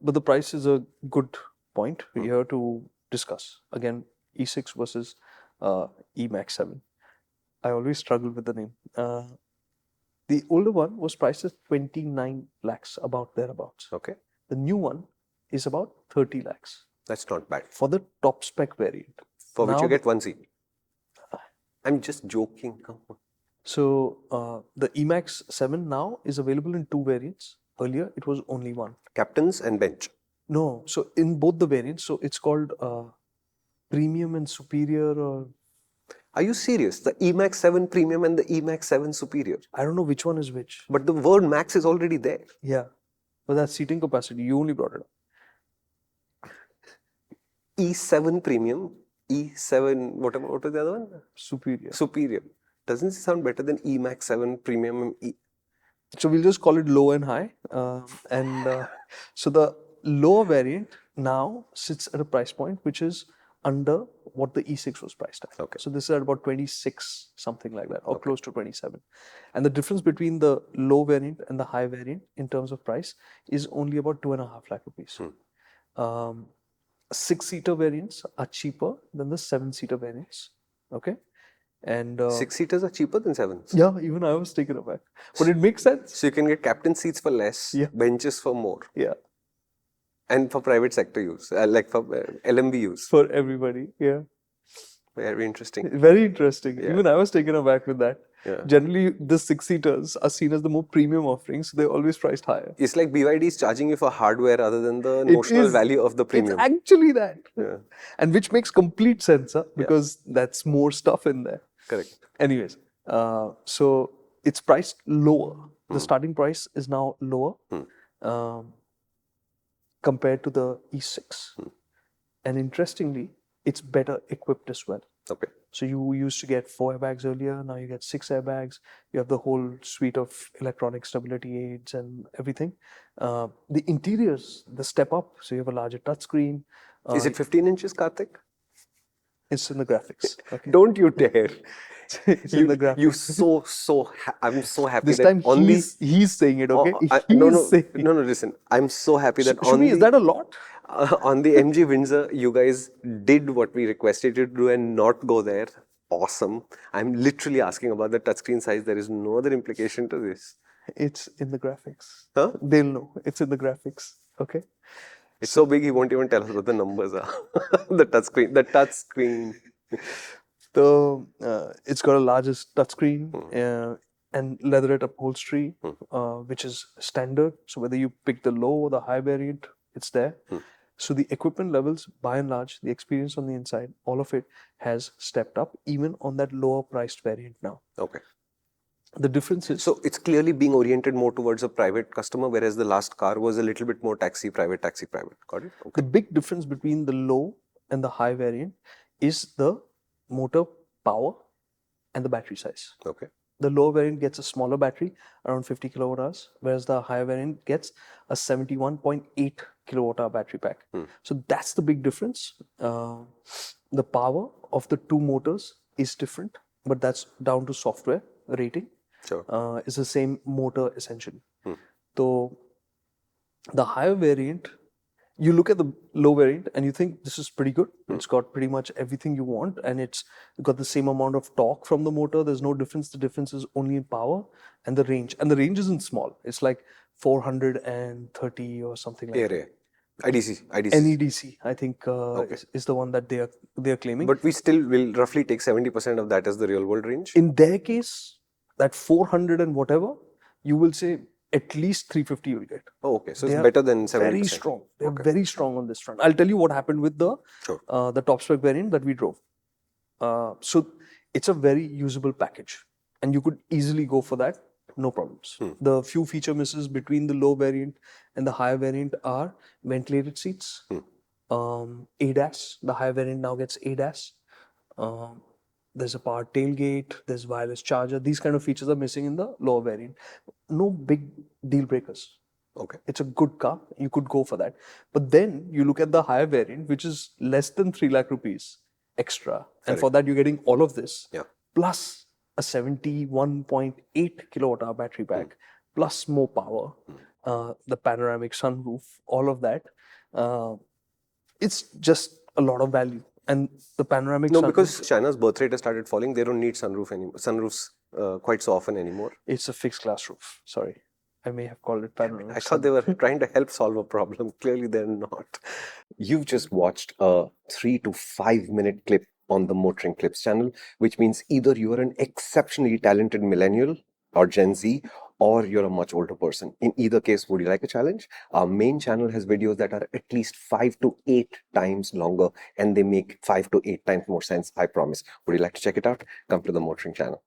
But the price is a good point here to discuss. Again, E6 versus eMAX 7. I always struggle with the name. The older one was priced at 29 lakhs, about thereabouts. Okay. The new one is about 30 lakhs. That's not bad. For the top spec variant. For which you get one seat. I'm just joking. Come on. So the eMAX 7 now is available in 2 variants. Earlier, it was only one. Captains and bench. No, so in both the variants, so it's called Premium and Superior or... Are you serious? The eMAX 7 Premium and the eMAX 7 Superior? I don't know which one is which. But the word Max is already there. Yeah, but that's seating capacity. You only brought it up. E7 Premium, E7, whatever, what was the other one? Superior. Superior. Doesn't it sound better than eMAX 7 Premium? So we'll just call it low and high. So the lower variant now sits at a price point which is under what the E6 was priced at. Okay. So this is at about 26, something like that, or close to 27. And the difference between the low variant and the high variant in terms of price is only about 2.5 lakh rupees. 6-seater variants are cheaper than the 7-seater variants. Okay. And 6-seaters are cheaper than 7s. Yeah, even I was taken aback. But it makes sense. So you can get captain seats for less, benches for more. Yeah. And for private sector use, like for LMB use. For everybody, yeah. Very interesting. Very interesting. Yeah. Even I was taken aback with that. Yeah. Generally, the 6-seaters are seen as the more premium offerings, so they're always priced higher. It's like BYD is charging you for hardware rather than the notional value of the premium. It's actually that. Yeah. And which makes complete sense, because that's more stuff in there. Correct. Anyways, so it's priced lower. The starting price is now lower compared to the E6. And interestingly, it's better equipped as well. Okay. So you used to get 4 airbags earlier, now you get 6 airbags. You have the whole suite of electronic stability aids and everything. The interiors, the step up, so you have a larger touchscreen. Is it 15 inches, Karthik? It's in the graphics. Okay. Don't you dare. It's in the graphics. I'm so happy this that time on he's saying it, okay? No, listen. I'm so happy that Shumi, is that a lot? On the MG Windsor, you guys did what we requested you to do and not go there. Awesome. I'm literally asking about the touchscreen size. There is no other implication to this. It's in the graphics. Huh? They'll know. It's in the graphics. Okay. It's so big, he won't even tell us what the numbers are. The touchscreen. It's got a largest touchscreen and leatherette upholstery, which is standard. So whether you pick the low or the high variant, it's there. So the equipment levels, by and large, the experience on the inside, all of it has stepped up, even on that lower priced variant now. Okay. The difference is... So it's clearly being oriented more towards a private customer, whereas the last car was a little bit more private. Got it? Okay. The big difference between the low and the high variant is the motor power and the battery size. Okay. The low variant gets a smaller battery, around 50 kilowatt hours, whereas the higher variant gets a 71.8 kilowatt hour battery pack. So that's the big difference. The power of the two motors is different, but that's down to software rating. Sure. It's the same motor essentially. So the higher variant, you look at the low variant and you think this is pretty good. It's got pretty much everything you want and it's got the same amount of torque from the motor. There's no difference. The difference is only in power and the range. And the range isn't small. It's like 430 or something like that. IDC. NEDC, I think, is the one that they are claiming. But we still will roughly take 70% of that as the real world range. In their case, that 400 and whatever, you will say at least 350 you will get. Oh, okay. So it's better than 70%. Very strong. They're very strong on this front. I'll tell you what happened with the top spec variant that we drove. So it's a very usable package and you could easily go for that. No problems. The few feature misses between the low variant and the higher variant are ventilated seats, ADAS. The higher variant now gets ADAS. There's a power tailgate, there's wireless charger. These kind of features are missing in the lower variant. No big deal breakers. Okay. It's a good car. You could go for that. But then you look at the higher variant, which is less than 3 lakh rupees extra. And for that, you're getting all of this. Plus a 71.8 kilowatt hour battery pack, plus more power. the panoramic sunroof, all of that. It's just a lot of value. And the panoramic No, sunroof, because China's birth rate has started falling. They don't need sunroofs quite so often anymore. it's a fixed glass roof. Sorry, I may have called it panoramic. I thought they were trying to help solve a problem. Clearly, they're not. You've just watched a 3 to 5 minute clip on the MotorInc Clips channel, which means either you are an exceptionally talented millennial or Gen Z, or you're a much older person. In either case, would you like a challenge? Our main channel has videos that are at least 5 to 8 times longer, and they make 5 to 8 times more sense, I promise. Would you like to check it out? Come to the MotorInc channel.